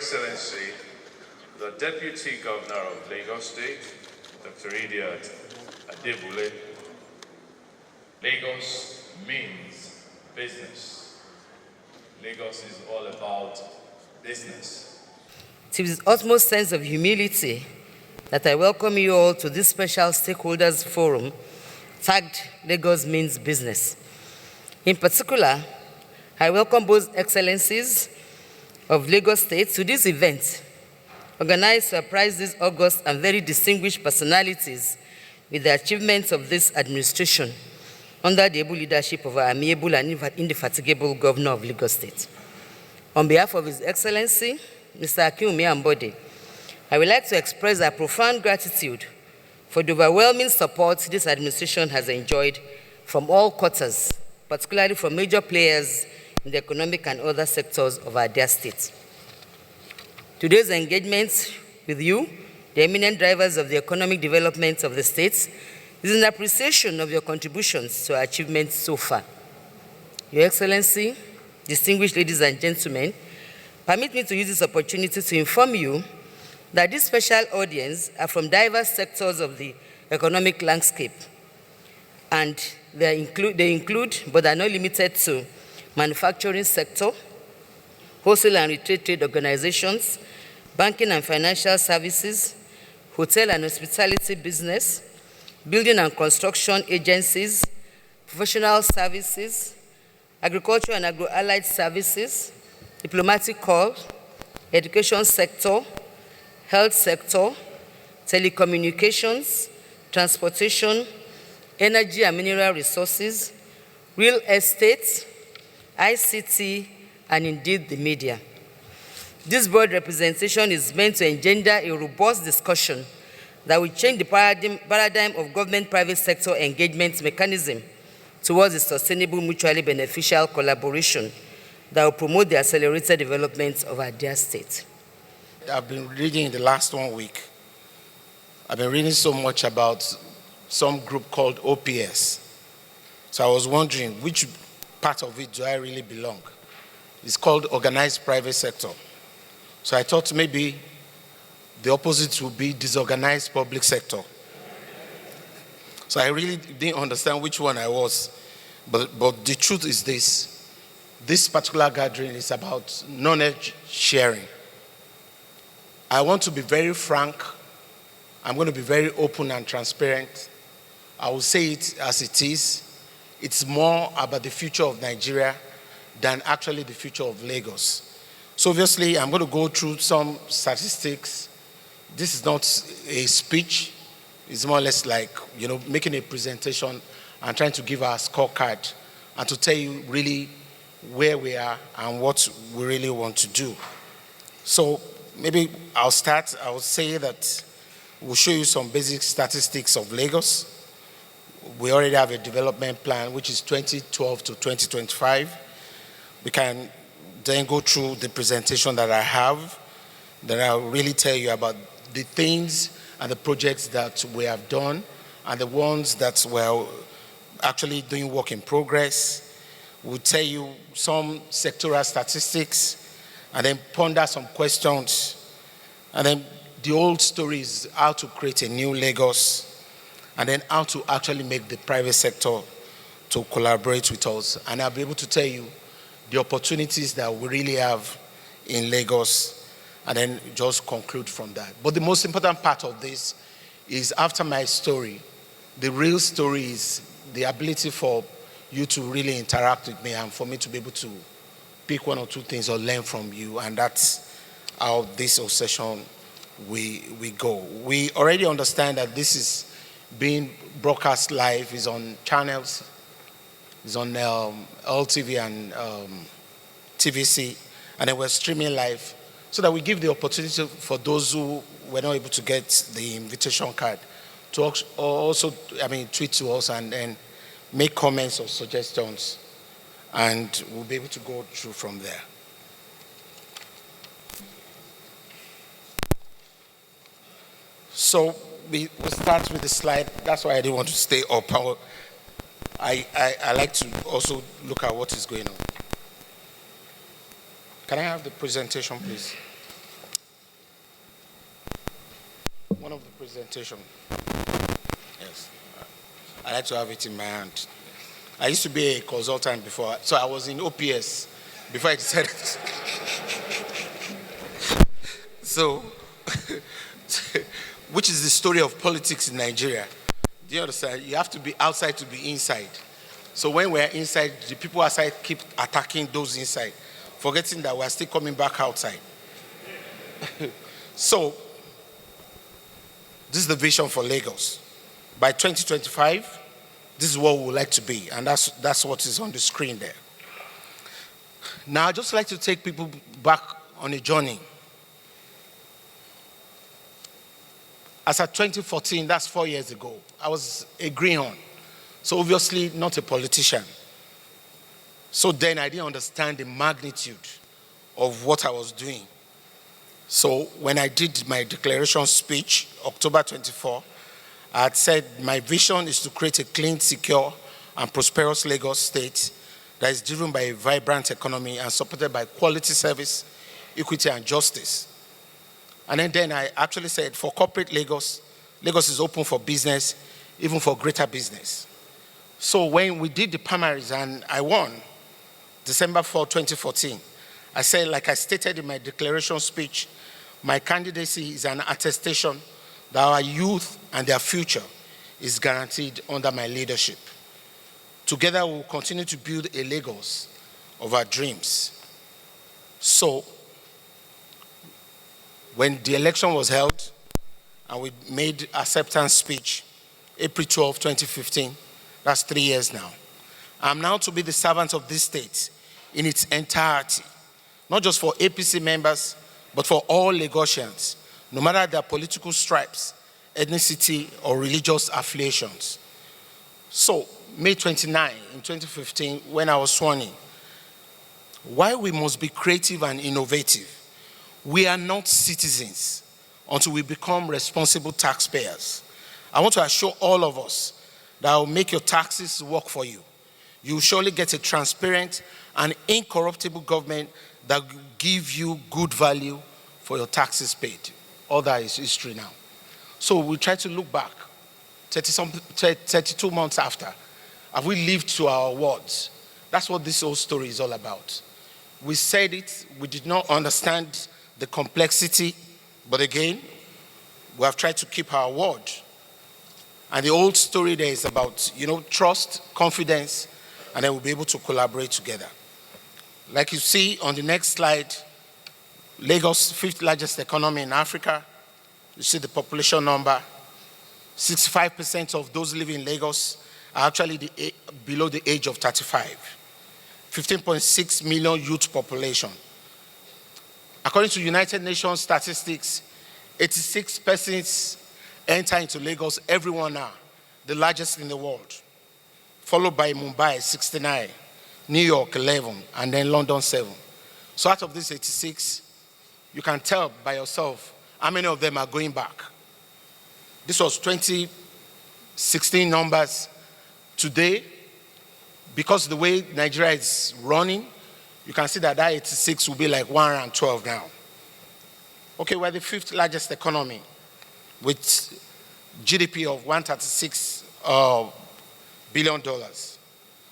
Excellency, the Deputy Governor of Lagos State, Dr. Idiot Adebule, Lagos means business. Lagos is all about business. It is with utmost sense of humility that I welcome you all to this special stakeholders forum tagged Lagos Means Business. In particular, I welcome both excellencies of Lagos State to this event, organized to appraise these august and very distinguished personalities with the achievements of this administration under the able leadership of our amiable and indefatigable Governor of Lagos State. On behalf of His Excellency, Mr. Akinwunmi Ambode, I would like to express our profound gratitude for the overwhelming support this administration has enjoyed from all quarters, particularly from major players in the economic and other sectors of our dear state. Today's engagement with you, the eminent drivers of the economic development of the state, is an appreciation of your contributions to our achievements so far. Your Excellency, distinguished ladies and gentlemen, permit me to use this opportunity to inform you that this special audience are from diverse sectors of the economic landscape, and they include, but are not limited to, manufacturing sector, wholesale and retail trade organizations, banking and financial services, hotel and hospitality business, building and construction agencies, professional services, agriculture and agro-allied services, diplomatic corps, education sector, health sector, telecommunications, transportation, energy and mineral resources, real estate, ICT, and indeed the media. This broad representation is meant to engender a robust discussion that will change the paradigm of government-private sector engagement mechanism towards a sustainable, mutually beneficial collaboration that will promote the accelerated development of our dear state. I've been reading in the last 1 week, I've been reading so much about some group called OPS. So I was wondering, which part of it do I really belong? It's called Organized Private Sector. So I thought maybe the opposite would be Disorganized Public Sector. So I really didn't understand which one I was. But the truth is this particular gathering is about knowledge sharing. I want to be very frank. I'm going to be very open and transparent. I will say it as it is. It's more about the future of Nigeria than actually the future of Lagos. So obviously, I'm going to go through some statistics. This is not a speech. It's more or less like, making a presentation and trying to give our scorecard and to tell you really where we are and what we really want to do. So maybe I'll start. I will say that we'll show you some basic statistics of Lagos. We already have a development plan, which is 2012 to 2025. We can then go through the presentation that I have, that I'll really tell you about the things and the projects that we have done and the ones that we're actually doing work in progress. We'll tell you some sectoral statistics and then ponder some questions. And then the old story is how to create a new Lagos, and then how to actually make the private sector to collaborate with us. And I'll be able to tell you the opportunities that we really have in Lagos, and then just conclude from that. But the most important part of this is, after my story, the real story is the ability for you to really interact with me and for me to be able to pick one or two things or learn from you. And that's how this whole session we go. We already understand that this is being broadcast live, is on channels, is on LTV and TVC, and then we're streaming live, so that we give the opportunity for those who were not able to get the invitation card to also, tweet to us and make comments or suggestions, and we'll be able to go through from there. So we start with the slide. That's why I didn't want to stay up. I like to also look at what is going on. Can I have the presentation, please? one of the presentation. Yes. I like to have it in my hand. I used to be a consultant before, so I was in OPS before I decided. So, which is the story of politics in Nigeria. Do you understand? You have to be outside to be inside. So when we're inside, the people outside keep attacking those inside, forgetting that we're still coming back outside. So, this is the vision for Lagos. By 2025, this is what we would like to be, and that's what is on the screen there. Now, I'd just like to take people back on a journey. As at 2014, that's 4 years ago, I was a greenhorn, so obviously not a politician. So then I didn't understand the magnitude of what I was doing. So when I did my declaration speech, October 24, I had said my vision is to create a clean, secure, and prosperous Lagos state that is driven by a vibrant economy and supported by quality service, equity, and justice. And then I actually said for corporate Lagos, Lagos is open for business, even for greater business. So when we did the primaries and I won, December 4, 2014, I said, like I stated in my declaration speech, my candidacy is an attestation that our youth and their future is guaranteed under my leadership. Together, we will continue to build a Lagos of our dreams. So, when the election was held and we made acceptance speech, April 12, 2015, that's 3 years now. I'm now to be the servant of this state in its entirety, not just for APC members, but for all Lagosians, no matter their political stripes, ethnicity, or religious affiliations. So, May 29, in 2015, when I was sworn in, why we must be creative and innovative. We are not citizens until we become responsible taxpayers. I want to assure all of us that I will make your taxes work for you. You will surely get a transparent and incorruptible government that will give you good value for your taxes paid. All that is history now. So we try to look back, 32 months after. Have we lived to our words? That's what this whole story is all about. We said it, we did not understand the complexity, but again, we have tried to keep our word. And the old story there is about, trust, confidence, and then we'll be able to collaborate together. Like you see on the next slide, Lagos, 5th largest economy in Africa. You see the population number. 65% of those living in Lagos are actually below the age of 35. 15.6 million youth population. According to United Nations statistics, 86 persons enter into Lagos every 1 hour, the largest in the world, followed by Mumbai, 69, New York, 11, and then London, 7. So out of these 86, you can tell by yourself how many of them are going back. This was 2016 numbers. Today, because the way Nigeria is running, you can see that 86 will be like 112 now. Okay, we're the 5th largest economy with GDP of $136 billion.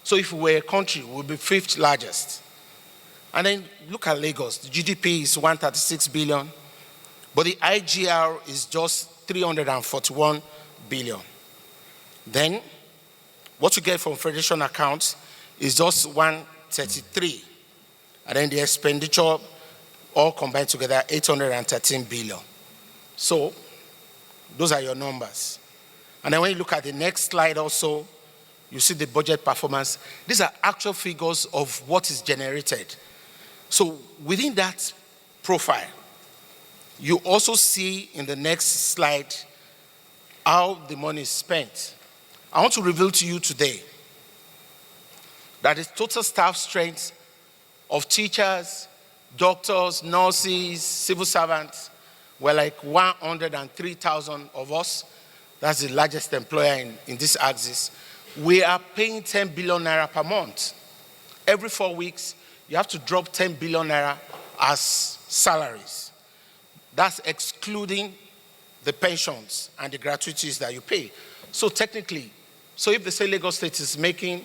So if we were a country, we would be 5th largest. And then look at Lagos. The GDP is 136 billion, but the IGR is just 341 billion. Then what you get from federation accounts is just 133. And then the expenditure, all combined together, 813 billion. So, those are your numbers. And then when you look at the next slide also, you see the budget performance. These are actual figures of what is generated. So, within that profile, you also see in the next slide how the money is spent. I want to reveal to you today that the total staff strength of teachers, doctors, nurses, civil servants were like 103,000 of us. That's the largest employer in this axis. We are paying 10 billion naira per month. Every 4 weeks, you have to drop 10 billion naira as salaries. That's excluding the pensions and the gratuities that you pay. So technically, so if they say Lagos State is making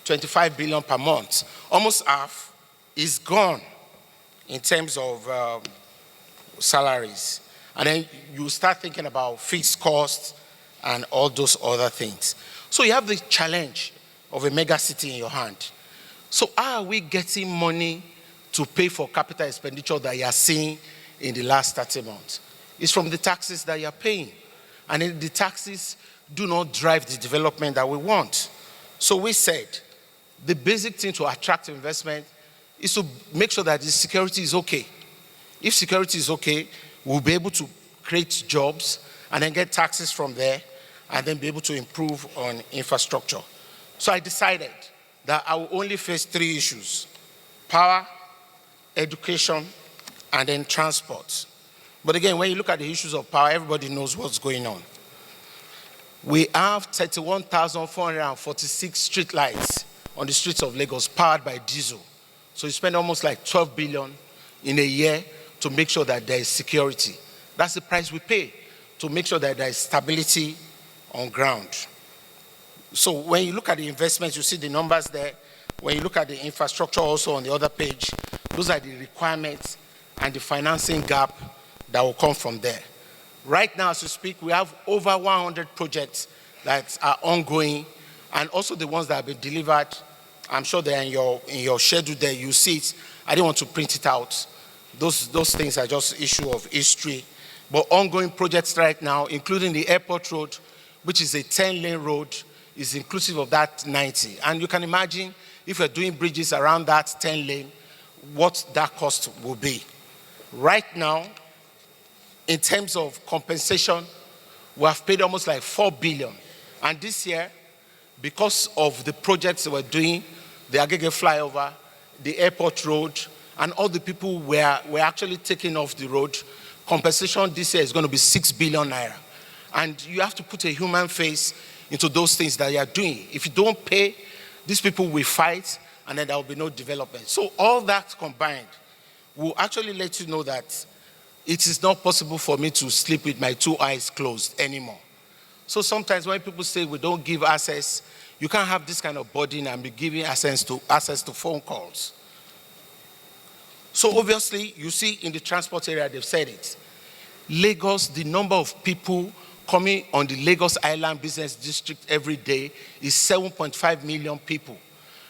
25 billion per month, almost half is gone in terms of salaries. And then you start thinking about fixed costs and all those other things. So you have the challenge of a mega city in your hand. So how are we getting money to pay for capital expenditure that you are seeing in the last 30 months? It's from the taxes that you are paying. And then the taxes do not drive the development that we want. So we said the basic thing to attract investment is to make sure that the security is okay. If security is okay, we'll be able to create jobs and then get taxes from there and then be able to improve on infrastructure. So I decided that I will only face 3 issues: power, education, and then transport. But again, when you look at the issues of power, everybody knows what's going on. We have 31,446 street lights on the streets of Lagos powered by diesel. So you spend almost like 12 billion in a year to make sure that there is security. That's the price we pay to make sure that there is stability on ground. So when you look at the investments, you see the numbers there. When you look at the infrastructure also on the other page, those are the requirements and the financing gap that will come from there. Right now, as we speak, we have over 100 projects that are ongoing, and also the ones that have been delivered. I'm sure they're in your schedule there. You see it. I didn't want to print it out. Those things are just issue of history. But ongoing projects right now, including the airport road, which is a 10-lane road, is inclusive of that 90. And you can imagine if you're doing bridges around that 10-lane, what that cost will be. Right now, in terms of compensation, we have paid almost like 4 billion. And this year, because of the projects we're doing, the Agege flyover, the airport road, and all the people were actually taking off the road, compensation this year is going to be 6 billion naira. And you have to put a human face into those things that you are doing. If you don't pay, these people will fight, and then there will be no development. So all that combined will actually let you know that it is not possible for me to sleep with my 2 eyes closed anymore. So sometimes when people say we don't give access, you can't have this kind of burden and be giving access to phone calls. So obviously, you see in the transport area, they've said it. Lagos, the number of people coming on the Lagos Island Business District every day is 7.5 million people.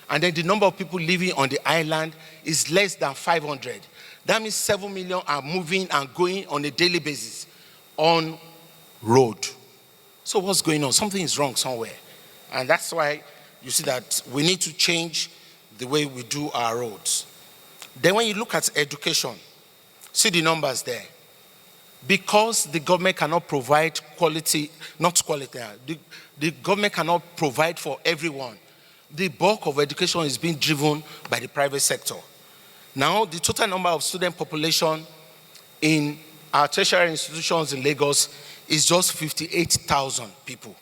And then the number of people living on the island is less than 500. That means 7 million are moving and going on a daily basis on road. So what's going on? Something is wrong somewhere. And that's why you see that we need to change the way we do our roads. Then when you look at education, see the numbers there. Because the government cannot provide quality, not quality, the government cannot provide for everyone. The bulk of education is being driven by the private sector. Now, the total number of student population in our tertiary institutions in Lagos is just 58,000 people.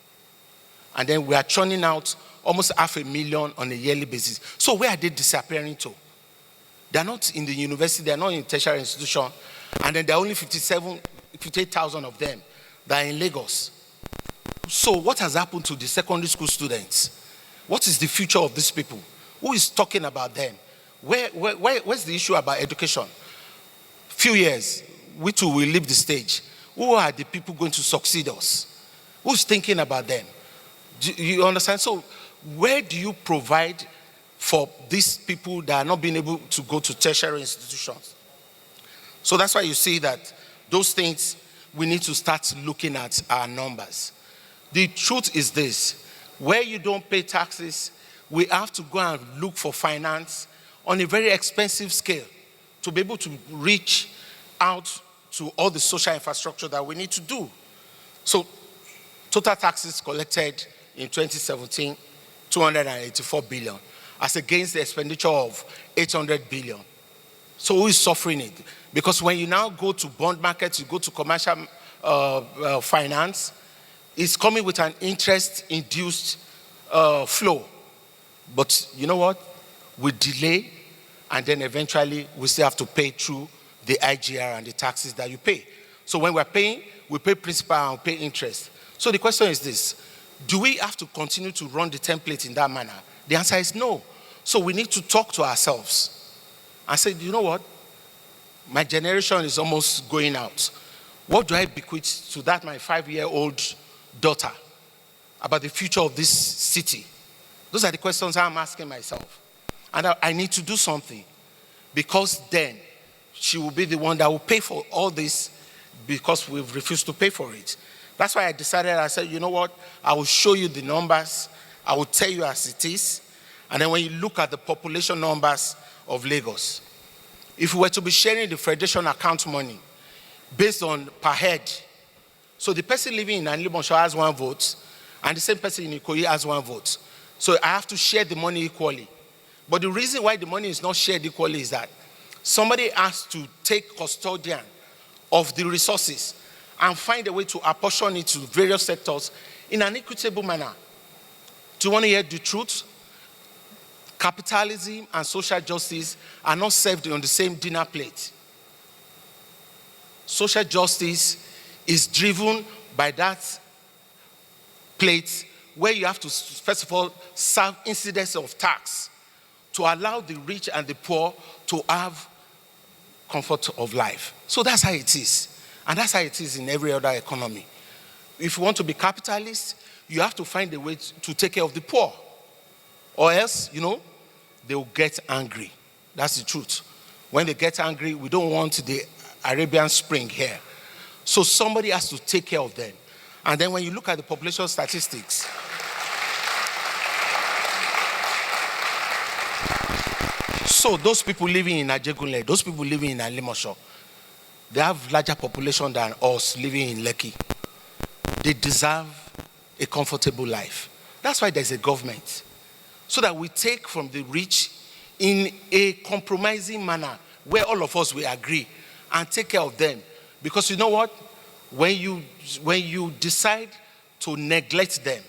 And then we are churning out almost 500,000 on a yearly basis. So where are they disappearing to? They're not in the university, they're not in tertiary institution, and then there are only 58,000 of them that are in Lagos. So what has happened to the secondary school students? What is the future of these people? Who is talking about them? Where's the issue about education? Few years, we too will leave the stage. Who are the people going to succeed us? Who's thinking about them? Do you understand? So where do you provide for these people that are not being able to go to tertiary institutions? So that's why you see that those things, we need to start looking at our numbers. The truth is this: where you don't pay taxes, we have to go and look for finance on a very expensive scale to be able to reach out to all the social infrastructure that we need to do. So total taxes collected in 2017, 284 billion, as against the expenditure of 800 billion. So who is suffering it? Because when you now go to bond markets, you go to commercial finance, it's coming with an interest-induced flow. But you know what? We delay, and then eventually we still have to pay through the IGR and the taxes that you pay. So when we're paying, we pay principal and pay interest. So the question is this: do we have to continue to run the template in that manner? The answer is no. So we need to talk to ourselves and say, you know what? My generation is almost going out. What do I bequeath to that my 5-year-old daughter about the future of this city? Those are the questions I'm asking myself. And I need to do something, because then she will be the one that will pay for all this, because we've refused to pay for it. That's why I said, you know what? I will show you the numbers. I will tell you as it is. And then when you look at the population numbers of Lagos, if we were to be sharing the federation account money based on per head, so the person living in Akinwunmi has 1 vote, and the same person in Ikoyi has 1 vote. So I have to share the money equally. But the reason why the money is not shared equally is that somebody has to take custodian of the resources and find a way to apportion it to various sectors in an equitable manner. Do you want to hear the truth? Capitalism and social justice are not served on the same dinner plate. Social justice is driven by that plate where you have to, first of all, serve incidence of tax to allow the rich and the poor to have comfort of life. So that's how it is. And that's how it is in every other economy. If you want to be capitalist, you have to find a way to take care of the poor. Or else, they will get angry. That's the truth. When they get angry, we don't want the Arabian Spring here. So somebody has to take care of them. And then when you look at the population statistics, so those people living in Ajegunle, those people living in Alimosho, they have larger population than us living in Lekki. They deserve a comfortable life. That's why there's a government. So that we take from the rich in a compromising manner where all of us will agree and take care of them. Because you know what? When you decide to neglect them,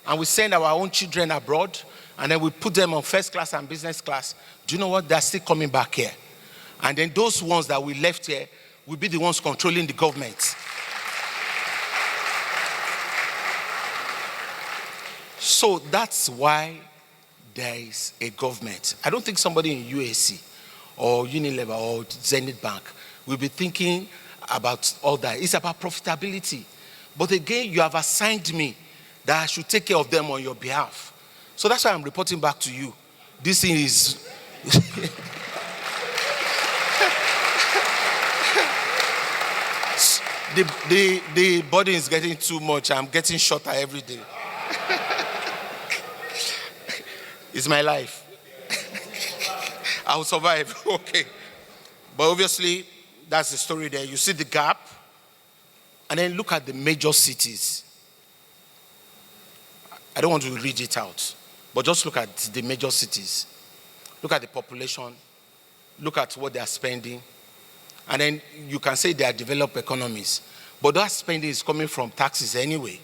and we send our own children abroad, and then we put them on first class and business class, do you know what? They're still coming back here. And then those ones that we left here will be the ones controlling the government. So that's why there is a government. I don't think somebody in UAC or Unilever or Zenith Bank will be thinking about all that. It's about profitability. But again, you have assigned me that I should take care of them on your behalf. So that's why I'm reporting back to you. This thing is... the burden is getting too much. I'm getting shorter every day. It's my life. I will survive. Okay. But obviously, that's the story there. You see the gap. And then look at the major cities. I don't want to read it out. But just look at the major cities. Look at the population. Look at what they are spending. And then you can say they are developed economies. But that spending is coming from taxes anyway.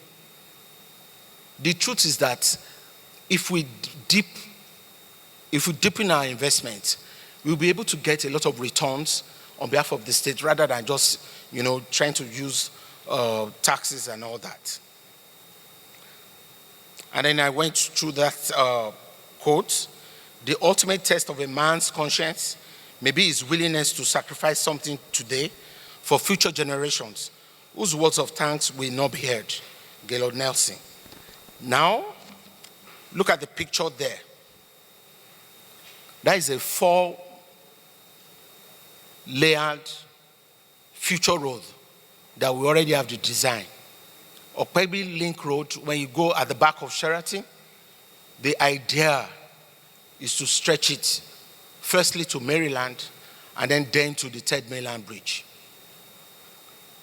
The truth is that if we deepen our investment, we'll be able to get a lot of returns on behalf of the state rather than just, trying to use taxes and all that. And then I went through that quote. The ultimate test of a man's conscience may be his willingness to sacrifice something today for future generations whose words of thanks will not be heard. Gaylord Nelson. Now, look at the picture there. That is a 4-layered future road that we already have the design. Okpebi Link Road, when you go at the back of Sheraton, the idea is to stretch it firstly to Maryland and then to the Third Mainland Bridge.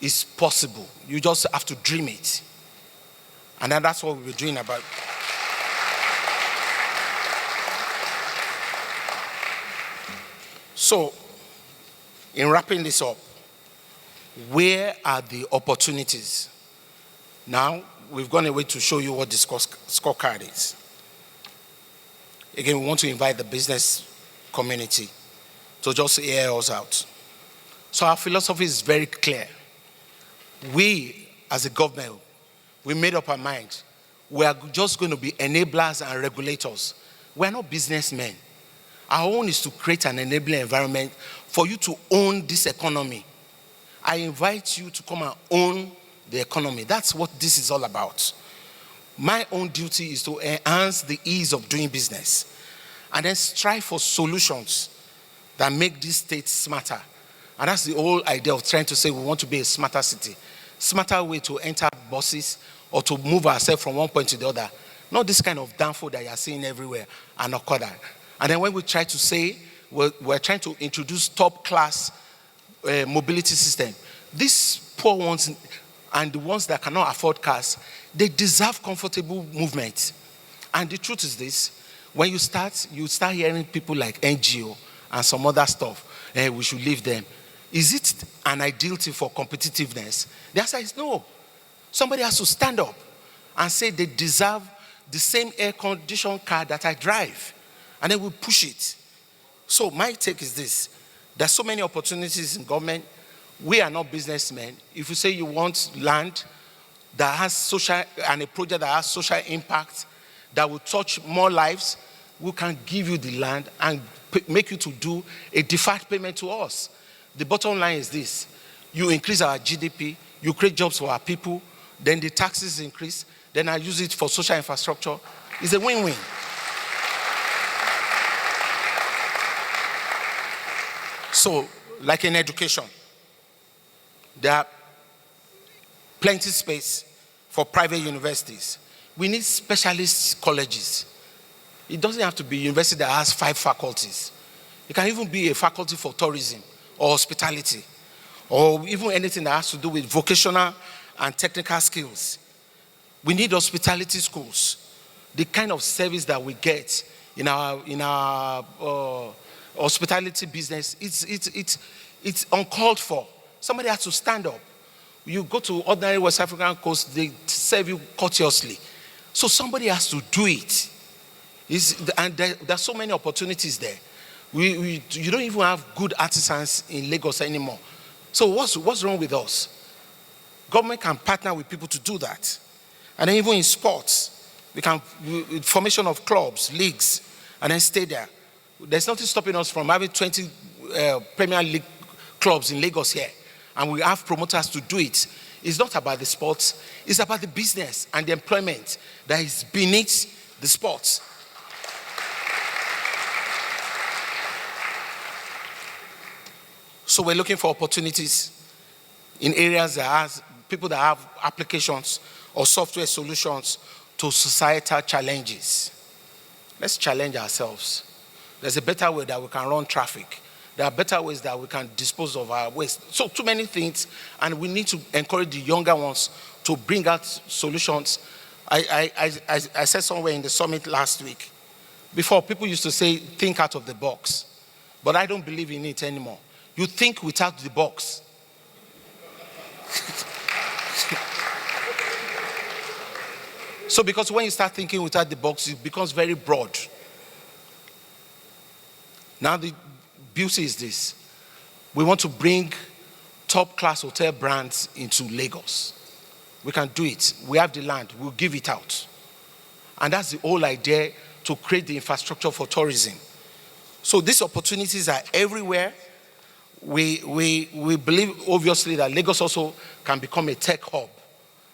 It's possible. You just have to dream it. And then that's what we're doing about. So, in wrapping this up, where are the opportunities? Now, we've gone away to show you what the scorecard is. Again, we want to invite the business community to just hear us out. So our philosophy is very clear. We as a government, we made up our mind. We are just going to be enablers and regulators. We are not businessmen. Our own is to create an enabling environment for you to own this economy. I invite you to come and own the economy. That's what this is all about. My own duty is to enhance the ease of doing business and then strive for solutions that make this state smarter. And that's the whole idea of trying to say we want to be a smarter city. Smarter way to enter buses or to move ourselves from one point to the other. Not this kind of downfall that you are seeing everywhere and Okada. And then when we try to say we're trying to introduce top class mobility system, these poor ones and the ones that cannot afford cars, they deserve comfortable movement. And the truth is this: when you start hearing people like NGO and some other stuff, we should leave them. Is it an ideal thing for competitiveness? The answer is no. Somebody has to stand up and say they deserve the same air-conditioned car that I drive. And then we push it. So my take is this: there's so many opportunities in government. We are not businessmen. If you say you want land that has social, and a project that has social impact, that will touch more lives, we can give you the land and make you to do a deferred payment to us. The bottom line is this: you increase our GDP, you create jobs for our people, then the taxes increase, then I use it for social infrastructure. It's a win-win. So, like in education, there are plenty space for private universities. We need specialist colleges. It doesn't have to be a university that has 5 faculties. It can even be a faculty for tourism or hospitality, or even anything that has to do with vocational and technical skills. We need hospitality schools. The kind of service that we get in our hospitality business, it's uncalled for. Somebody has to stand up. You go to ordinary West African coast, they serve you courteously. So somebody has to do it. And there are so many opportunities there. You don't even have good artisans in Lagos anymore. So what's wrong with us? Government can partner with people to do that. And then even in sports, with formation of clubs, leagues, and then stay there. There's nothing stopping us from having 20 Premier League clubs in Lagos here. And we have promoters to do it. It's not about the sports. It's about the business and the employment that is beneath the sports. So we're looking for opportunities in areas that has people that have applications or software solutions to societal challenges. Let's challenge ourselves. There's a better way that we can run traffic. There are better ways that we can dispose of our waste. So too many things, and we need to encourage the younger ones to bring out solutions. I said somewhere in the summit last week, before people used to say, think out of the box. But I don't believe in it anymore. You think without the box. So because when you start thinking without the box, it becomes very broad. Now the beauty is this: we want to bring top-class hotel brands into Lagos. We can do it. We have the land. We'll give it out. And that's the whole idea, to create the infrastructure for tourism. So these opportunities are everywhere. We believe, obviously, that Lagos also can become a tech hub.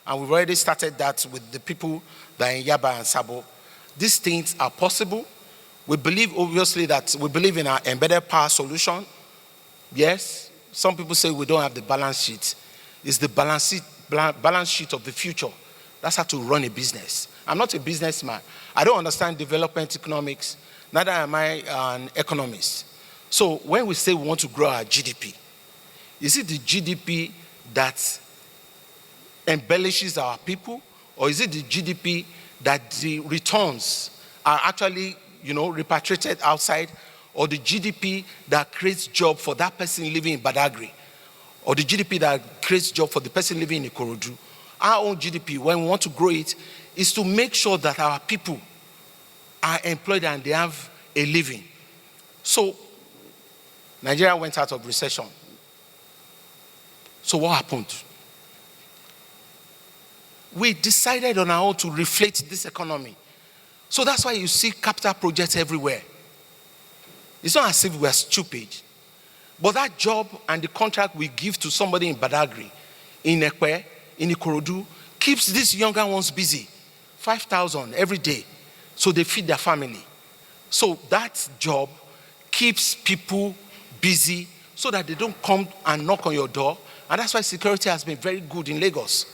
And we've already started that with the people that are in Yaba and Sabo. These things are possible. We believe, obviously, that we believe in our embedded power solution. Yes, some people say we don't have the balance sheet. It's the balance sheet of the future. That's how to run a business. I'm not a businessman. I don't understand development economics. Neither am I an economist. So when we say we want to grow our GDP, is it the GDP that embellishes our people, or is it the GDP that the returns are actually repatriated outside, or the GDP that creates job for that person living in Badagry, or the GDP that creates job for the person living in Ikorodu? Our own GDP, when we want to grow it, is to make sure that our people are employed and they have a living. So Nigeria went out of recession. So what happened? we decided on our own to reflate this economy. So that's why you see capital projects everywhere. It's not as if we are stupid. But that job and the contract we give to somebody in Badagry, in Ekwe, in Ikorodu, keeps these younger ones busy. 5,000 every day. So they feed their family. So that job keeps people busy so that they don't come and knock on your door. And that's why security has been very good in Lagos.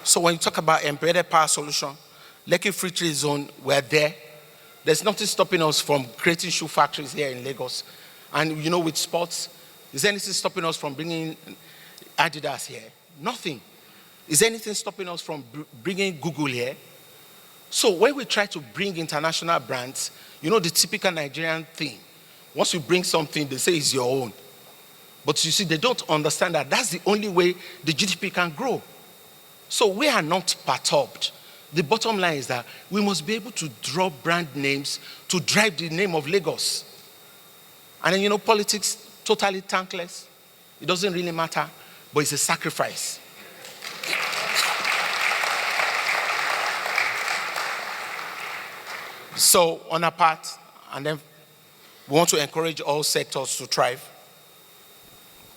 So when you talk about embedded power solution, Lekki Free Trade Zone, we're there. There's nothing stopping us from creating shoe factories here in Lagos. And you know, with sports, is there anything stopping us from bringing Adidas here? Nothing. Is there anything stopping us from bringing Google here? So when we try to bring international brands, you know the typical Nigerian thing. Once you bring something, they say it's your own. But you see, they don't understand that that's the only way the GDP can grow. So we are not perturbed. The bottom line is that we must be able to draw brand names to drive the name of Lagos. And then, you know, politics, totally thankless. It doesn't really matter, but it's a sacrifice. So on our part, and then we want to encourage all sectors to thrive.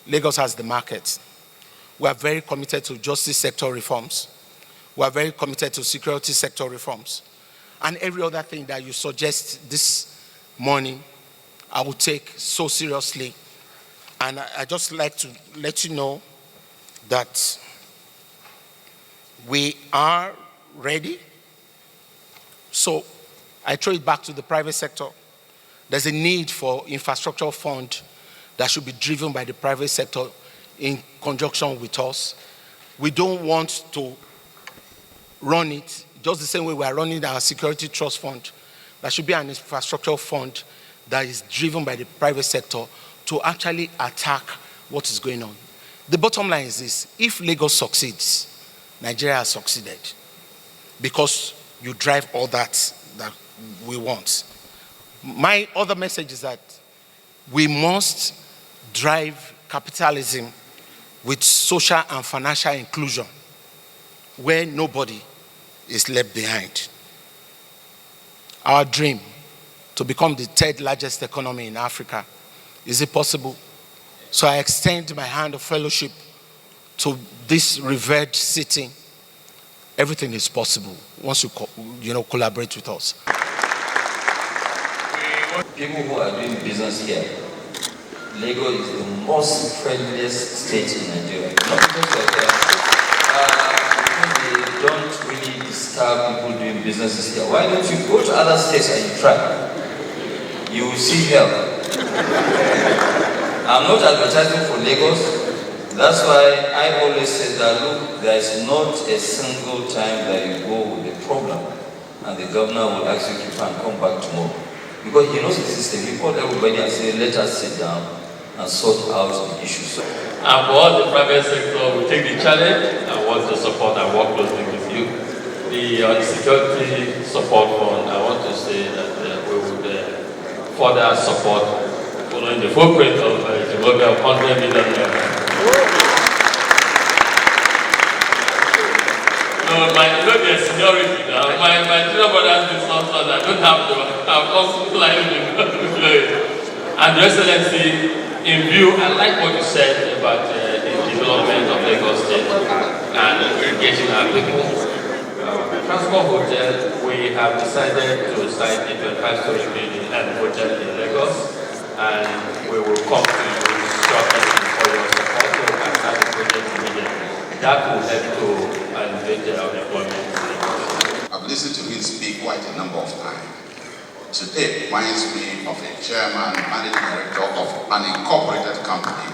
Lagos has the market. We are very committed to justice sector reforms. We are very committed to security sector reforms. And every other thing that you suggest this morning, I will take so seriously. And I just like to let you know that we are ready. So I throw it back to the private sector. There's a need for infrastructure fund that should be driven by the private sector in conjunction with us. We don't want to run it just the same way we are running our security trust fund. There should be an infrastructure fund that is driven by the private sector to actually attack what is going on. The bottom line is this: if Lagos succeeds, Nigeria has succeeded, because you drive all that we want. My other message is that we must drive capitalism with social and financial inclusion, where nobody is left behind. Our dream to become the third largest economy in Africa, is it possible? So I extend my hand of fellowship to this revered city. Everything is possible once you collaborate with us. People who are doing business here, Lagos is the most friendliest state in Nigeria. Not because they don't really disturb people doing businesses here. Why don't you go to other states and you try? You will see help. I'm not advertising for Lagos. That's why I always say that, look, there is not a single time that you go with a problem and the governor will ask you to come back tomorrow. Because he knows the system. He called everybody and said, let us sit down and sort out the issues. And for all the private sector, we take the challenge and want to support and work closely with you. The security support fund, I want to say that we would further support, following the footprint of the global of 100 million. No, there's seniority now. My junior brothers and sisters, I don't have to. I'm also slightly And Your Excellency, in view, I like what you said about the development of Lagos State and engaging our people. Transport Hotel, we have decided to sign a 25-story building and hotel in Lagos, and we will come to you shortly for your support to start the project immediately. That will help to elevate our employment. I've listened to him speak quite a number of times. Today reminds me of a chairman, managing director of an incorporated company,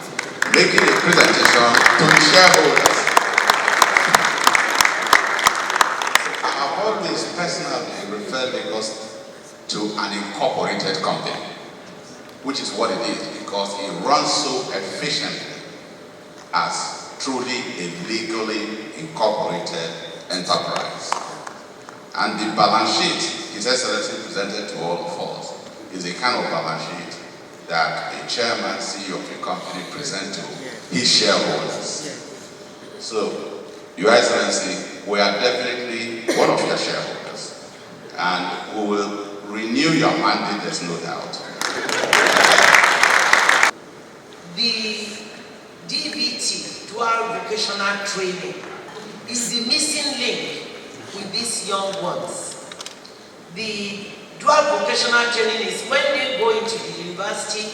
making a presentation to the shareholders. I have always personally referred Lagos to an incorporated company, which is what it is, because it runs so efficiently as truly a legally incorporated enterprise. And the balance sheet His Excellency presented to all of us is a kind of balance sheet that a chairman, CEO of a company present to his shareholders. So, Your Excellency, we are definitely one of your shareholders, and we will renew your mandate, there's no doubt. The DVT, dual vocational training, is the missing link with these young ones. The dual vocational training is when they go into the university,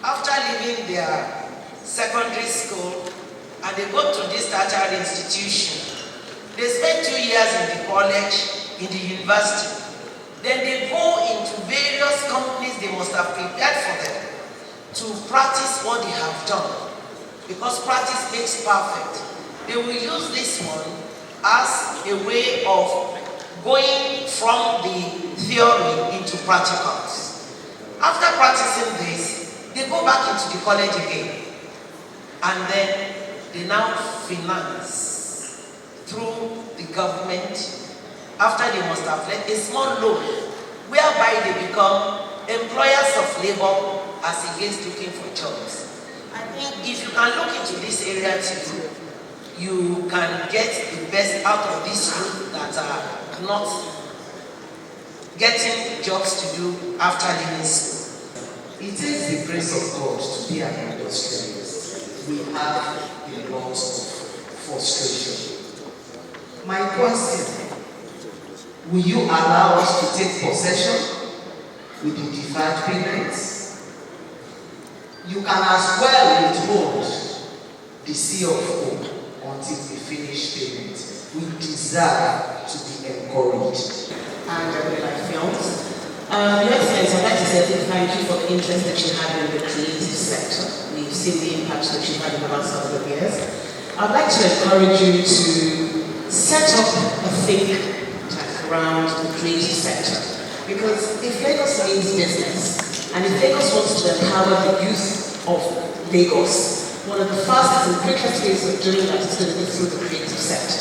after leaving their secondary school, and they go to this tertiary institution. They spend 2 years in the college, in the university. Then they go into various companies they must have prepared for them to practice what they have done. Because practice makes perfect. They will use this one as a way of going from the theory into practicals. After practicing this, they go back into the college again. And then they now finance through the government, after they must have led a small loan, whereby they become employers of labor as against looking for jobs. I think if you can look into this area too, you can get the best out of these youth that are not getting jobs to do after leaving school. It is the grace of God to be an industrialist. We have a lot of frustration. My question, will you allow us to take possession with the deferred payments? You can as well withhold the CFO until we finish payment. We deserve to be encouraged. And like films. Your Excellency, I'd like to say thank you for the interest that you have in the creative sector. We've seen the impact that you've had in the last couple of years. I'd like to encourage you to set up a think tank around the creative sector. Because if Lagos means business, and if Lagos wants to empower the youth of Lagos, one of the fastest and quickest ways of doing that is going to be through the creative sector.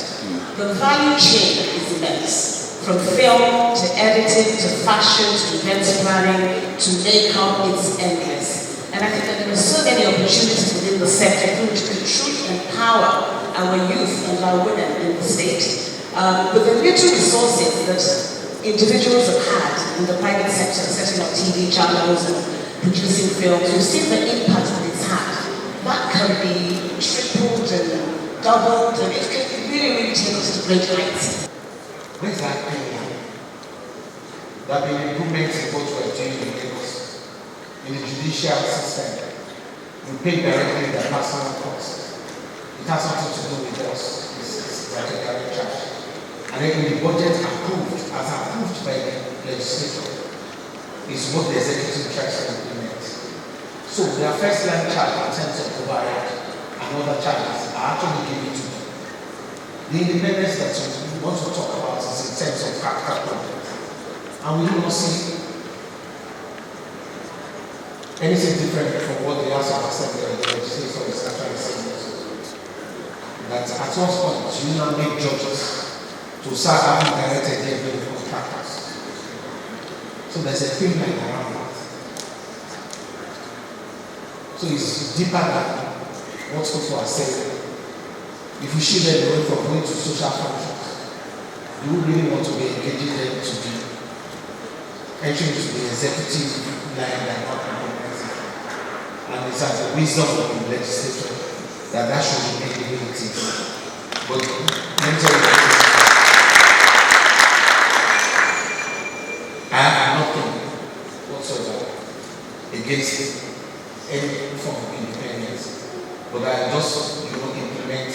The value chain is immense. From film to editing to fashion to event planning to makeup, it's endless. And I think that there are so many opportunities within the sector through which we can truly empower our youth and our women in the state. With the little resources that individuals have had in the private sector, setting up TV channels and producing films, we've seen the impact that it's had. That can be tripled and doubled, and it can really take us to great heights. Where's that opinion? There have been improvements in what we're doing in Lagos, in the judicial system. We pay directly the personal cost. It has nothing to do with us. It's like a direct charge. And then the budget approved, as approved by the legislature, is what the executive tries to implement. So their first line charge in terms of overhead and other charges are actually given to them. The independence that we want to talk about is in terms of capital projects. And we do not see anything different from what the House of Assembly and the legislature is actually saying. That at what point you now make judges to start having direct engagement with contractors. So there's a thin line around that. So it's deeper than what people are saying. If you shield them away from going to social functions, you really want to be engaging them to be entering into the executive line and not compromising. And it's as the wisdom of the legislature that should be made the way it is. But mentally, I have nothing whatsoever against any form of independence, but I just implement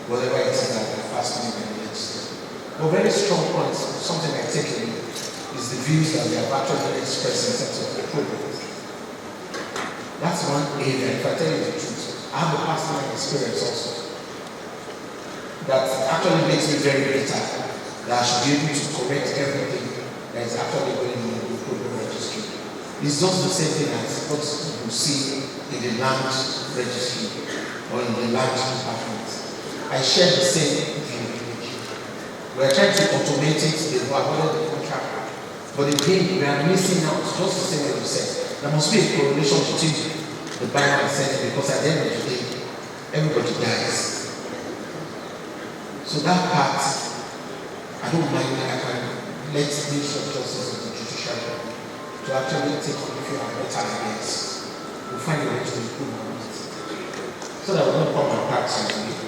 whatever it is that I'm fasting in the legislature. But very strong points, something I take away, is the views that they have actually expressed in terms of the programs. That's one area, if I tell you the truth, I have a personal experience also that actually makes me very bitter that I should be able to correct everything that is actually going on in the program registry. It's just the same thing as what you see in the land registry or in the land department. I share the same view. We are trying to automate it, they were awarded the contract. But again, we are missing out, just the same way you said. There must be a correlation between the Bible and Senate, because at the end of the day, everybody dies. So that part, I don't mind that I can let the Ministry of Justice and the judiciary to actually take on if you have better ideas. We'll find a way to improve on it. So that we don't come and tax on it.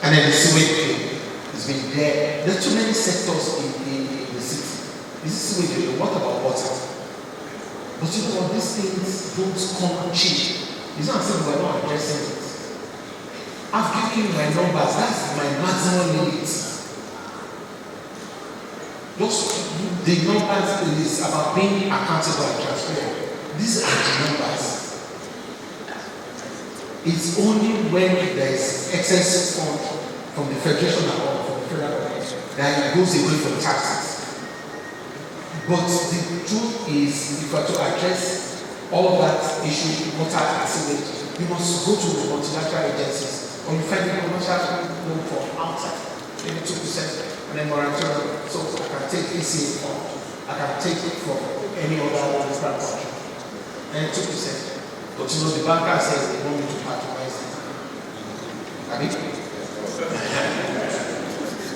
And then the sewage bill has been there. There are too many sectors in the city. This is sewage bill. What about water? But you know what? These things don't come cheap. It's not saying we're not addressing it. I've given you my numbers. That's my maximum limit. Just the numbers is about being accountable and transparent. These are the numbers. It's only when there is excess fund from the federation or from the federal government that it goes away from taxes. But the truth is, if we are to address all that issue, water and sewage, you must go to the multilateral agencies, or you find the commercial loan from outside, maybe 2%, and then moratorium. So I can take ECA fund, I can take it from any other local country, and 2%. But you know, the banker says they want me to patronize it.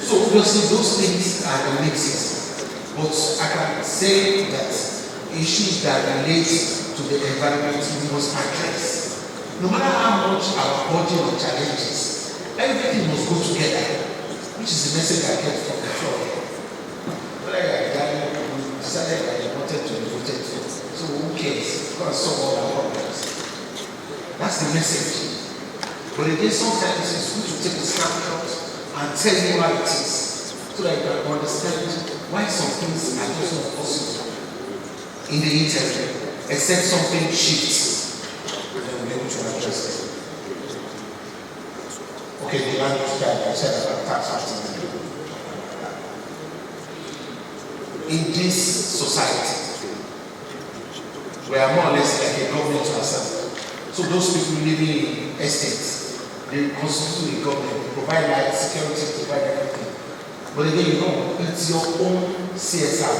So obviously those things are the mixes. But I can say that issues that relate to the environment we must address. No matter how much our budget or challenges, everything must go together, which is the message I get from the floor. Well, I decided that I wanted to be voted for. So who cares? Because solve all our problems. That's the message. But again, sometimes it's good to take a snapshot and tell you how it is, so that you can understand why some things are just not possible in the interim, except something shifts, and then we'll be able to address it. Okay, the language that I said about tax activity. In this society, we are more or less like a government to ourselves. So those people living in estates, they constitute a government, they provide light, security, provide everything. But again, you know, it's your own CSR.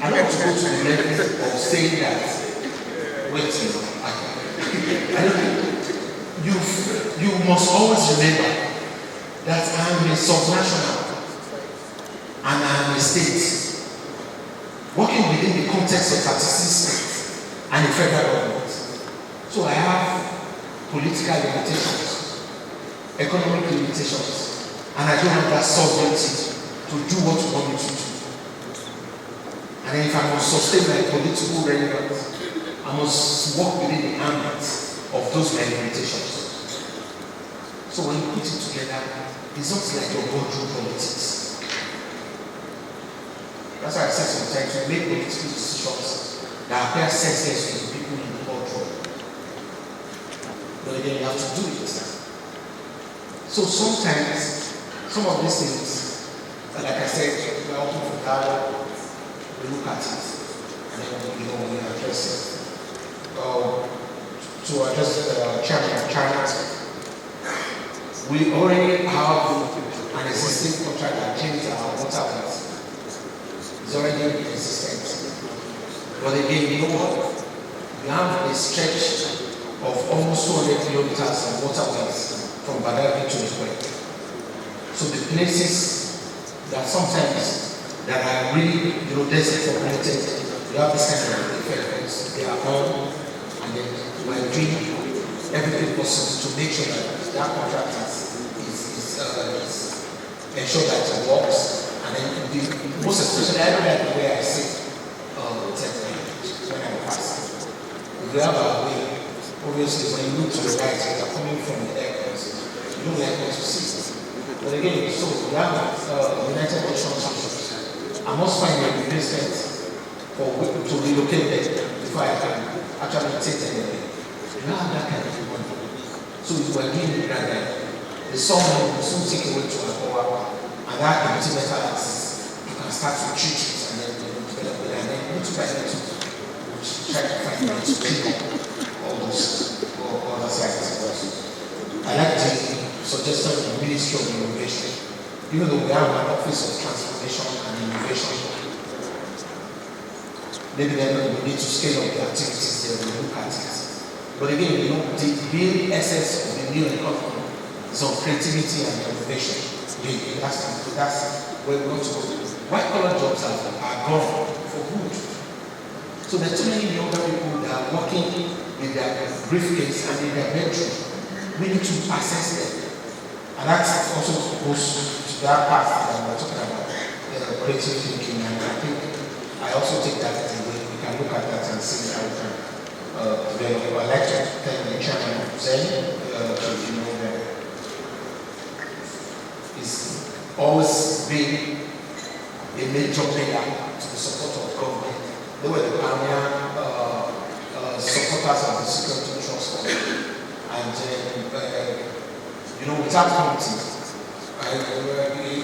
I don't want to go to the level of saying that, wait, you must always remember that I am a subnational and I am a state working within the context of 36 states and the federal government. So I have political limitations, economic limitations, and I don't have that sovereignty to do what you want me to do. And then if I must sustain my political relevance, I must work within the ambit of those my limitations. So when you put it together, it's not like your boardroom politics. That's why I said sometimes we make political decisions that appear senseless to the people in the boardroom. But again, you have to do it. So sometimes, some of these things, like I said, we are open for dialogue, we look at it, and then we address it. To address the chairman of China, we already have an existing contract that changes our waterways. It's already existent. But again, you know what? We have a stretch of almost 200 kilometers of waterways from Badagry to the Queen. So the places that sometimes that are really, desert populated, we have this kind of effects. They are on, and then we are doing everything possible to make sure that that contract is ensure that it works. And then most especially, I don't like the way I say when I pass. If we have our way, obviously when you look to the right, you are coming from the airport. You don't like what you see. But again, so we have United Nations issues. I must find a replacement to relocate them before I can actually take them away. You don't have that kind of money. So if we are giving the grant, the someone will soon take away to an hour, and that empty metal access, you can start to treat it and then develop it, and then go to try to find a way to clean up all those other sites. I like the suggestion of the Ministry of Innovation, even though we have an Office of Transformation and Innovation. maybe then we need to scale up the activities there, we look at it. But again, you know, the real essence of the new economy is on creativity and innovation. That's where we want to go. White collar jobs are gone for good. So there are too many younger people that are working in their briefcase and in their bedroom. We need to access them. And that also goes to that part that we're talking about, creative thinking. And I think I also take that away. We can look at that and see how we can develop. I'd like to thank the chairman of Zen, to know that it's always been a major player to the support of government. They were the pioneer supporters of the Security Trust Fund. And you know, without counting,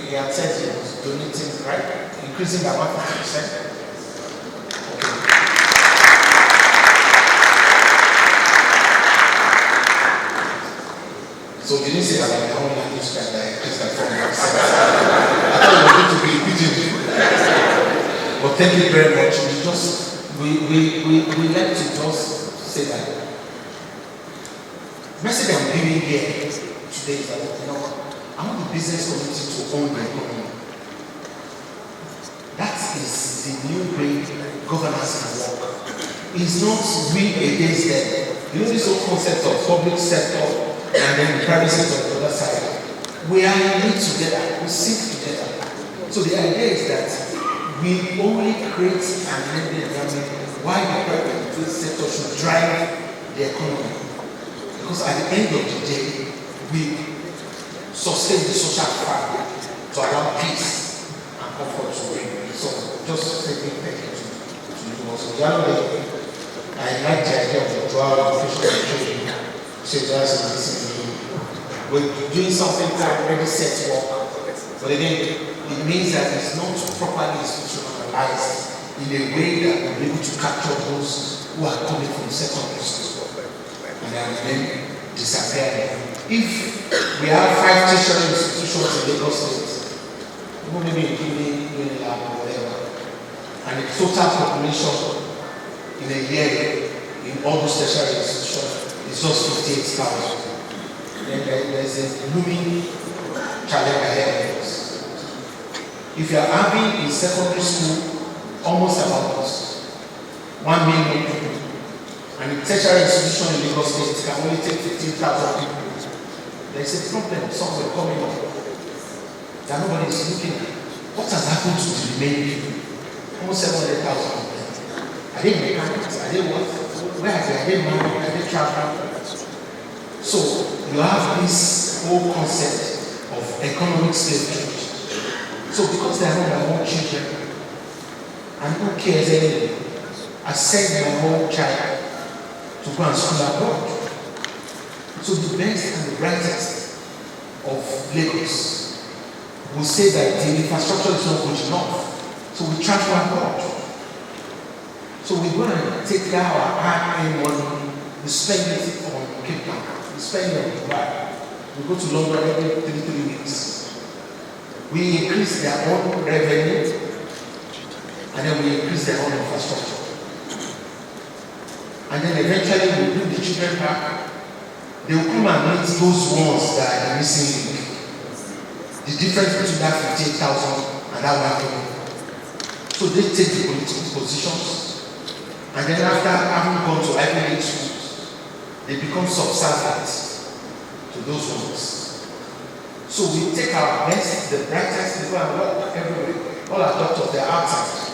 he had said he was donating, right? Increasing by 150%. So you didn't say that my own language that I increased by 4%. I thought it was going to be repeated. But thank you very much. We like to just say that. The message I'm giving here today is that, you know, I want the business community to own the economy. That is the new way governance can work. It's not we against them. You know this whole concept of public sector and then the private sector on the other side. We are in it together. We sink together. So the idea is that we only create an enabling environment why the private sector should drive the economy. Because at the end of the day, we sustain the social fabric to allow peace and comfort to reign. So just say thank you to you also. The other day, I like the idea of the dual education and training. So that's listening. We're doing something called ready set work. But again, it means that it's not properly institutionalized in a way that we're able to capture those who are coming from secondary school and then disappear. If we have 5 tertiary institutions in Lagos State, maybe including Unilab or whatever, and the total population in a year in all those tertiary institutions is just 58,000, then there's a looming challenge ahead of us. If you are having in secondary school almost about 1 million people, and the tertiary institution in Lagos State can only take 15,000 people, there is a problem somewhere coming up that nobody is looking at. What has happened to the remaining people? Almost 700,000 of them. Are they mechanics? Are they what? Where are they? Are they married? Are they traveling? So you have this whole concept of economic slavery. So because they are not my own children, and who cares anyway, I send my own child to go and school abroad. So the best and the brightest of Lagos will say that the infrastructure is not good enough. So we transfer abroad. So we go and take our hard-earned money, we spend it on Cape Town, we spend it on Dubai. We go to London every 3 weeks. We increase their own revenue, and then we increase their own infrastructure. And then eventually we bring the children back. They will come and meet those ones that are the missing link. The difference between that 58,000 and that 1 million. So they take the political positions, and then after having gone to Ivy League schools, they become subservient to those ones. So we take our best, the brightest people and work everywhere. All our doctors, they're outside.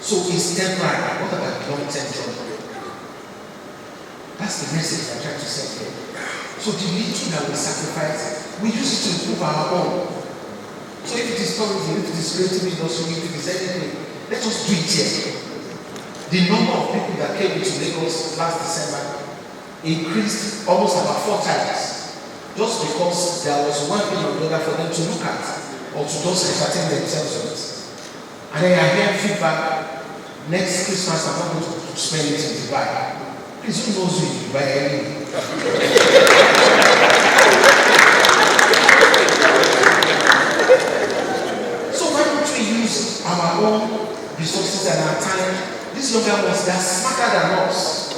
So it's temporary. What about long-term job? That's the message I'm trying to send here. So the little that we sacrifice, we use it to improve our own. So if it is tourism, if it is creative industry, if it is anything, let us do it here. The number of people that came into Lagos last December increased almost about 4 times. Just because there was one thing or the other for them to look at or to just entertain themselves with. And then I hear feedback, next Christmas I'm not going to spend it in Dubai. Please, who knows you in Dubai anyway? So why don't we use our own resources and our time? This is us, they are smarter than us.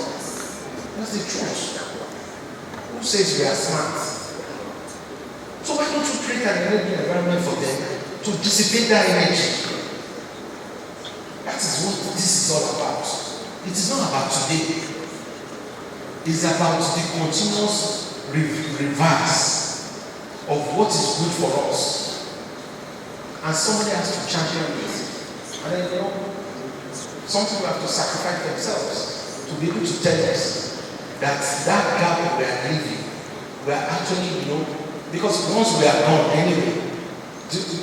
That's the truth. Who says we are smart? So why don't you create an enabling environment for them to dissipate that energy? That is what this is all about. It is not about today. It's about the continuous reverse of what is good for us. And somebody has to champion it. And then, some people have to sacrifice themselves to be able to tell us that gap we are living, we are actually, because once we are gone anyway,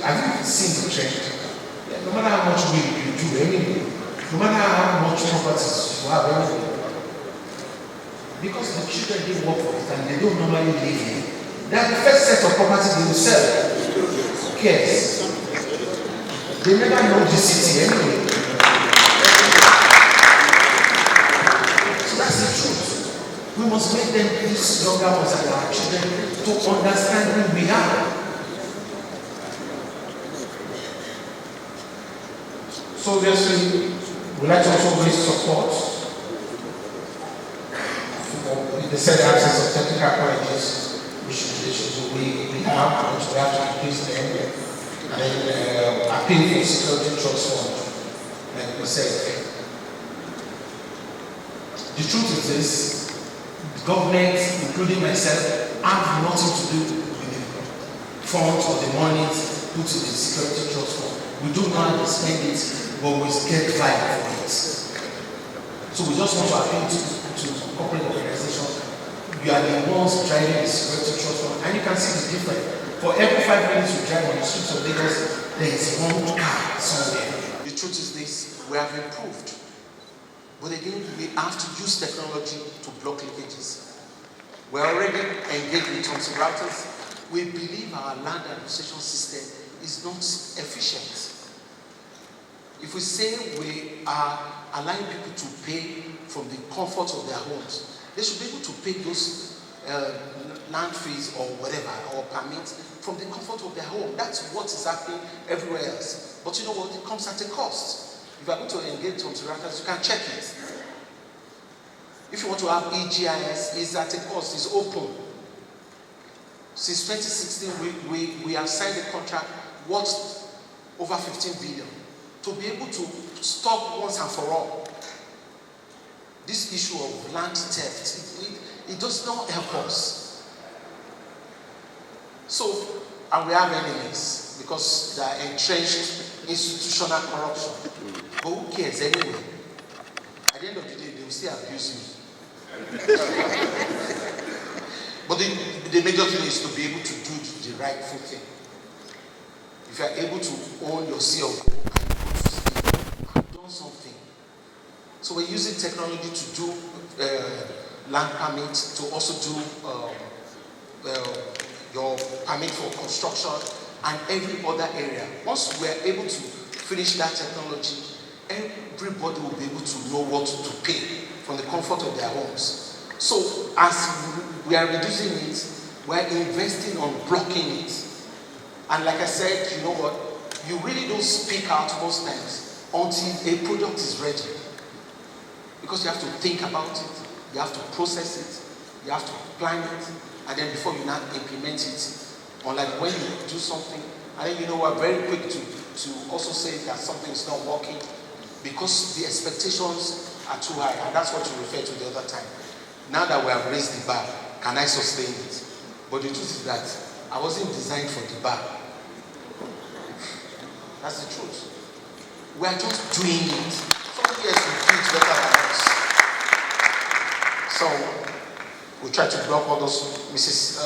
have you seen the trend? No matter how much you do anyway, no matter how much properties you have anyway, because the children didn't work for it and they don't normally live in, that the first set of properties they will sell. Who cares? They never know the city anyway. So that's the truth. We must make them, these younger ones and our children, to understand who we are. So obviously, we like to also raise support for the said absence of technical colleges, we have, which we have to increase them, and then appeal for security trust fund, like we said. The truth is this, the government, including myself, have nothing to do with the funds or the money put to the security trust fund. We do not spend it, but we get vibe for it. So we just want to appeal to corporate organizations. You are the ones driving the security trust fund, and you can see the difference. For every 5 minutes you drive on the streets of Lagos, there is one car somewhere. The truth is this, we have improved. But again, we have to use technology to block leakages. We're already engaged with Thomson Reuters. We believe our land administration system is not efficient. If we say we are allowing people to pay from the comfort of their homes, they should be able to pay those land fees or whatever, or permits from the comfort of their home. That's what is happening everywhere else. But you know what? It comes at a cost. If you are going to engage Thomson Reuters, you can check it. If you want to have EGIS, it's at a cost, it's open. Since 2016, we have signed a contract worth over 15 billion to be able to stop once and for all this issue of land theft. It does not help us. So, and we have enemies because they are entrenched institutional corruption. But who cares anyway? At the end of the day, they will still abuse me. But the major thing is to be able to do the rightful thing. If you are able to own your seal and go to sleep, I've done something. So we're using technology to do land permits, to also do your permit for construction and every other area. Once we're able to finish that technology, everybody will be able to know what to pay from the comfort of their homes. So as we are reducing it, we're investing on blocking it. And like I said, you know what? You really don't speak out most times until a product is ready. Because you have to think about it, you have to process it, you have to plan it, and then before you now implement it. Unlike when you do something, and then we're very quick to also say that something is not working because the expectations are too high, and that's what you referred to the other time. Now that we have raised the bar, can I sustain it? But the truth is that I wasn't designed for the bar. That's the truth. We are just doing it. Somebody else will do it better than us. So we try to block all those. Mrs.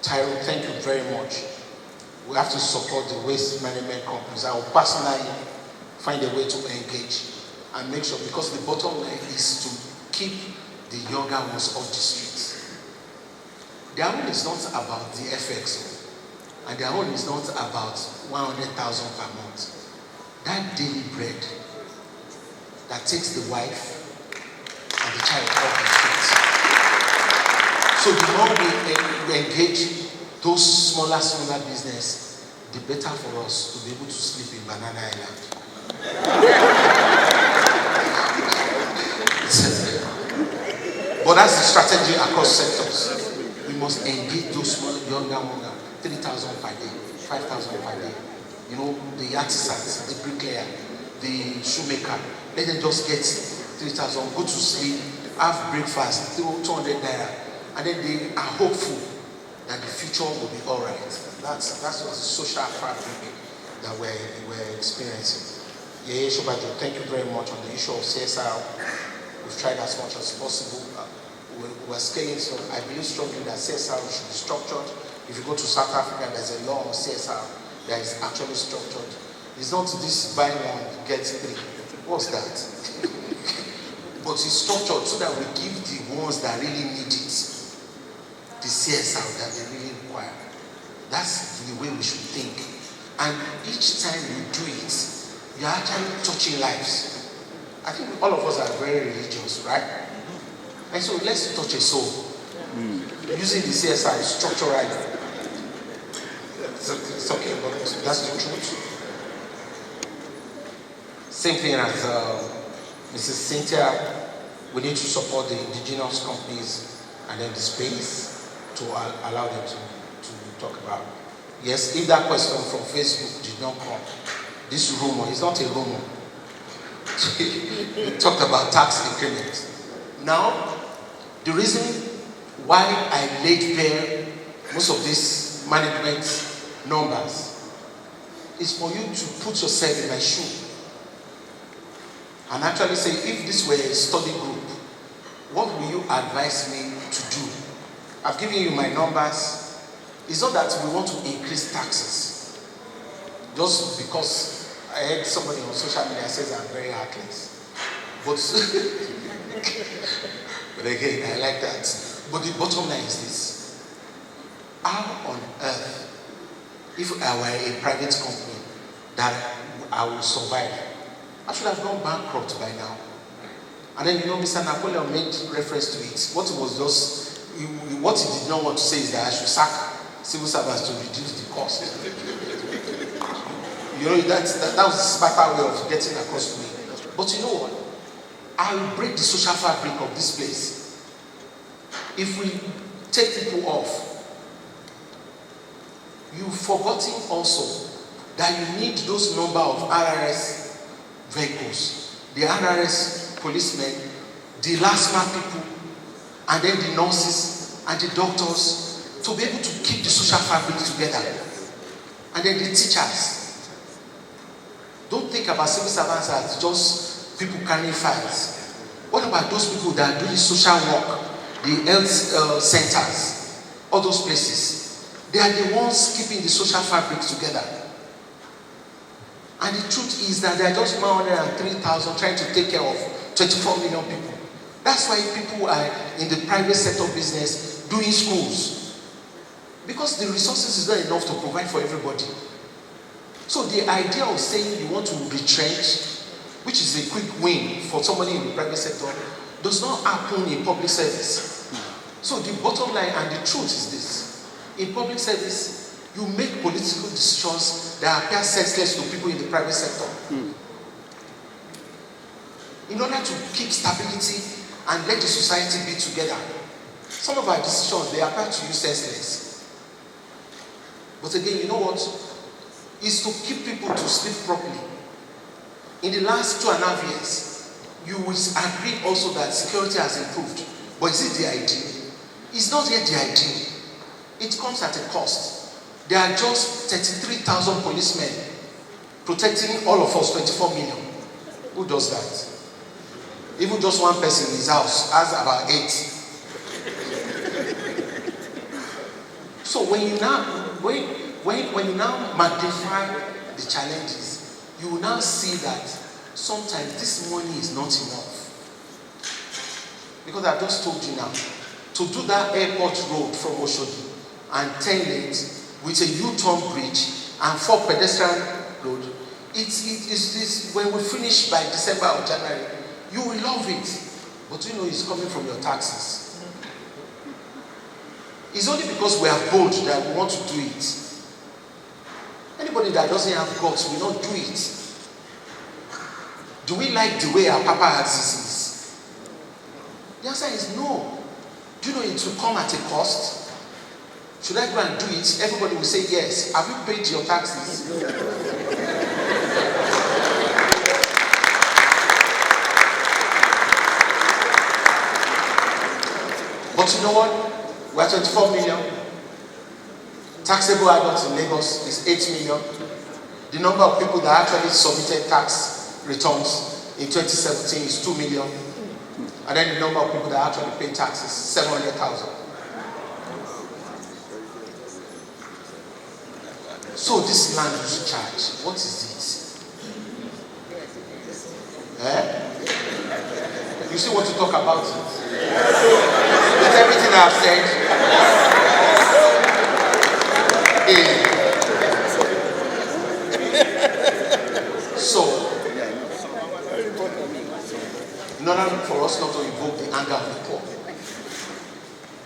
Tyrone, thank you very much. We have to support the waste management companies. I will personally find a way to engage and make sure, because the bottom line is to keep the younger ones off the streets. Their own is not about the FX, and their own is not about 100,000 per month. That daily bread that takes the wife and the child off the streets. So the more we engage those smaller business, the better for us to be able to sleep in Banana Island. But that's the strategy across sectors. We must engage those younger, 3,000 per day, 5,000 per day. You know, the artisans, the bricklayer, the shoemaker. Let them just get 3,000, go to sleep, have breakfast, 200 naira, and then they are hopeful that the future will be all right. That's the social fabric that we're experiencing. Yeah, Shobajo, thank you very much on the issue of CSR. We've tried as much as possible. We're scaling, so I believe strongly that CSR should be structured. If you go to South Africa, there's a law on CSR that is actually structured. It's not this buy one, get three. What's that? But it's structured so that we give the ones that really need it the CSR that they really require. That's the way we should think. And each time we do it, you're actually touching lives. I think all of us are very religious, right? And so let's touch a soul. Using the CSR is structural. It's okay, but that's the truth. Same thing as Mrs. Cynthia, we need to support the indigenous companies and then the space to allow them to talk about. Yes, if that question from Facebook did not come, this rumor is not a rumor. We talked about tax increment. Now, the reason why I laid bare most of these management numbers is for you to put yourself in my shoe and actually say, if this were a study group, what will you advise me to do? I've given you my numbers. It's not that we want to increase taxes. Just because I heard somebody on social media says I'm very heartless. But again, I like that. But the bottom line is this. How on earth, if I were a private company, that I will survive? I should have gone bankrupt by now. And then, Mr. Napoleon made reference to it. What he did not want to say is that I should sack civil servants to reduce the cost. That was a smarter way of getting across to me. But you know what? I will break the social fabric of this place. If we take people off, you've forgotten also that you need those number of RRS vehicles, the RRS policemen, the LASMA people, and then the nurses and the doctors to be able to keep the social fabric together. And then the teachers. Don't think about civil servants as just people carrying files. What about those people that are doing social work, the health centers, all those places? They are the ones keeping the social fabric together. And the truth is that there are just 103,000 trying to take care of 24 million people. That's why people are in the private sector business doing schools. Because the resources is not enough to provide for everybody. So the idea of saying you want to retrench, which is a quick win for somebody in the private sector, does not happen in public service. So the bottom line and the truth is this. In public service, you make political decisions that appear senseless to people in the private sector. In order to keep stability and let the society be together. Some of our decisions, they appear to you senseless. But again, you know what? It's to keep people to sleep properly. In the last 2.5 years, you will agree also that security has improved. But is it the ideal? It's not yet the ideal. It comes at a cost. There are just 33,000 policemen protecting all of us, 24 million. Who does that? Even just one person in his house has about 8. So when you now magnify the challenges, you will now see that sometimes this money is not enough. Because I just told you now, to do that airport road from Oshodi and 10 lanes with a U-turn bridge and 4 pedestrian road, it's when we finish by December or January, you will love it. But it's coming from your taxes. It's only because we are bold that we want to do it. Anybody that doesn't have guts will not do it. Do we like the way our Papa has is? The answer is no. Do you know it will come at a cost? Should I go and do it? Everybody will say yes. Have you paid your taxes? But you know what? We're 24 million. Taxable adults in Lagos is 8 million. The number of people that actually submitted tax returns in 2017 is 2 million. And then the number of people that actually pay taxes, 700,000. So this land use charge, what is it? You see what to talk about it? With everything I've said. So, in order for us not to invoke the anger of the poor,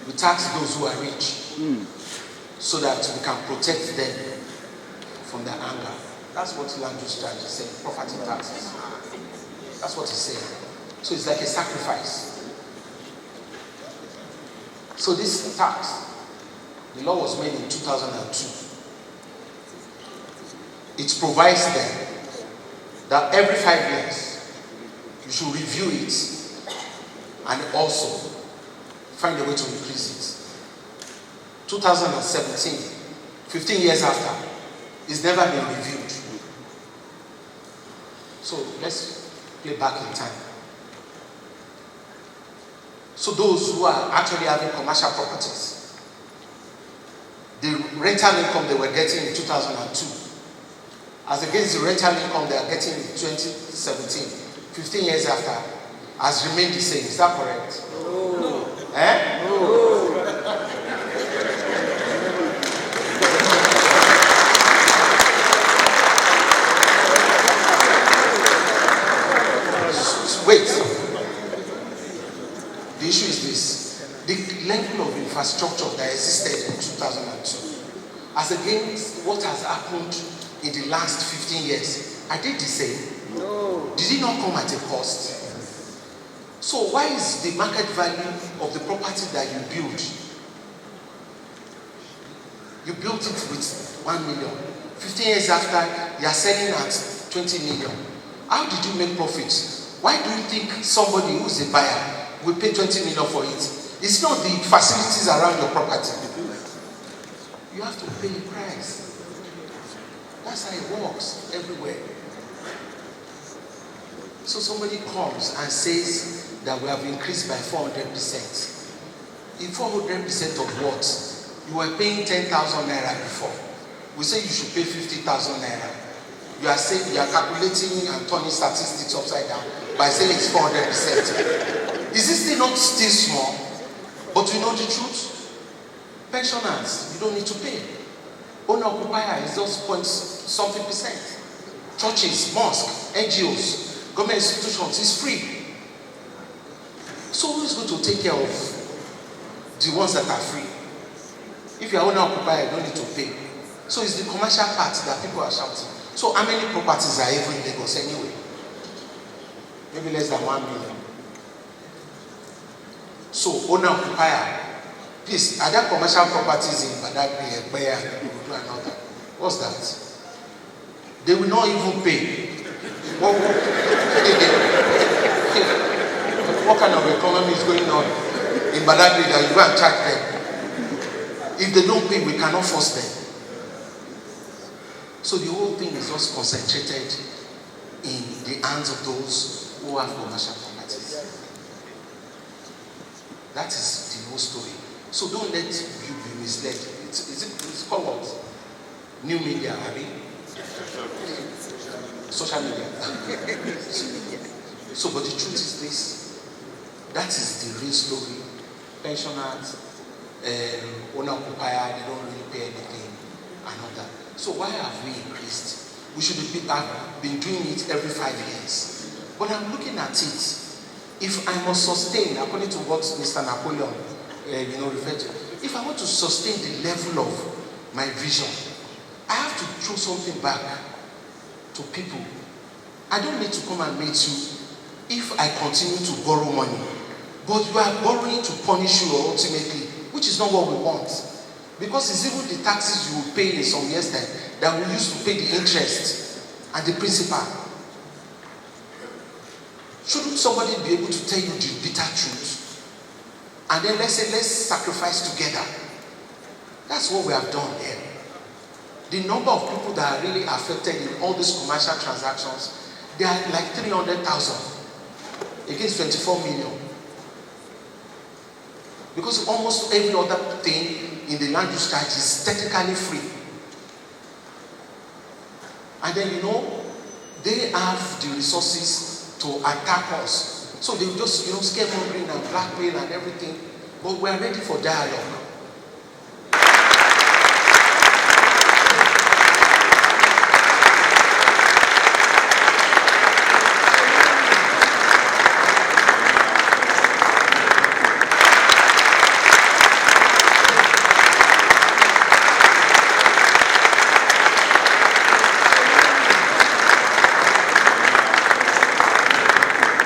we tax those who are rich so that we can protect them from their anger. That's what land use charge is saying, property taxes. That's what he's saying. So it's like a sacrifice. So this tax, the law was made in 2002. It provides them that every 5 years you should review it and also find a way to increase it. 2017, 15 years after, it's never been reviewed. So let's play back in time. So those who are actually having commercial properties, the rental income they were getting in 2002, as against the rental income they are getting in 2017, 15 years after, has remained the same. Is that correct? No. No. Wait. The issue is this. The level of infrastructure that existed in 2002, as against what has happened in the last 15 years, are they the same? No. Did it not come at a cost? So why is the market value of the property that you build? You built it with 1 million. 15 years after, you are selling at 20 million. How did you make profit? Why do you think somebody who is a buyer will pay 20 million for it? It's not the facilities around your property. You have to pay a price. That's how it works everywhere. So somebody comes and says that we have increased by 400%. In 400% of what? You were paying 10,000 naira before. We say you should pay 50,000 naira. You are saying you are calculating and turning statistics upside down by saying it's 400%. Is this still not still small? But you know the truth? Pensioners, you don't need to pay. Owner occupier is just point something percent. Churches, mosques, NGOs, government institutions is free. So who is going to take care of the ones that are free? If you are owner occupier, you don't need to pay. So it's the commercial part that people are shouting. So how many properties are ever in Lagos anyway? Maybe less than 1 million. So owner occupier, please, are there commercial properties in Badagry, Ekpeya, and another? What's that? They will not even pay. What kind of economy is going on in Badagry that you go and charge them? If they don't pay, we cannot force them. So the whole thing is just concentrated in the hands of those who have commercial properties. That is the whole story. So don't let you be misled. It's called what? New media, I mean? Social media. So, but the truth is this. That is the real story. Pensioners, owner occupier, they don't really pay anything and all that. So why have we increased? We should have been doing it every 5 years. But I'm looking at it. If I must sustain, according to what Mr. Napoleon referred to, if I want to sustain the level of my vision, I have to throw something back to people. I don't need to come and meet you if I continue to borrow money. But you are borrowing to punish you ultimately, which is not what we want. Because it's even the taxes you will pay in some years' time that we use to pay the interest and the principal. Shouldn't somebody be able to tell you the bitter truth? And then let's sacrifice together. That's what we have done here. The number of people that are really affected in all these commercial transactions, they are like 300,000 against 24 million. Because almost every other thing in the land use charge is technically free. And then they have the resources to attack us. So they just scaremongering and blackmail and everything. But we are ready for dialogue.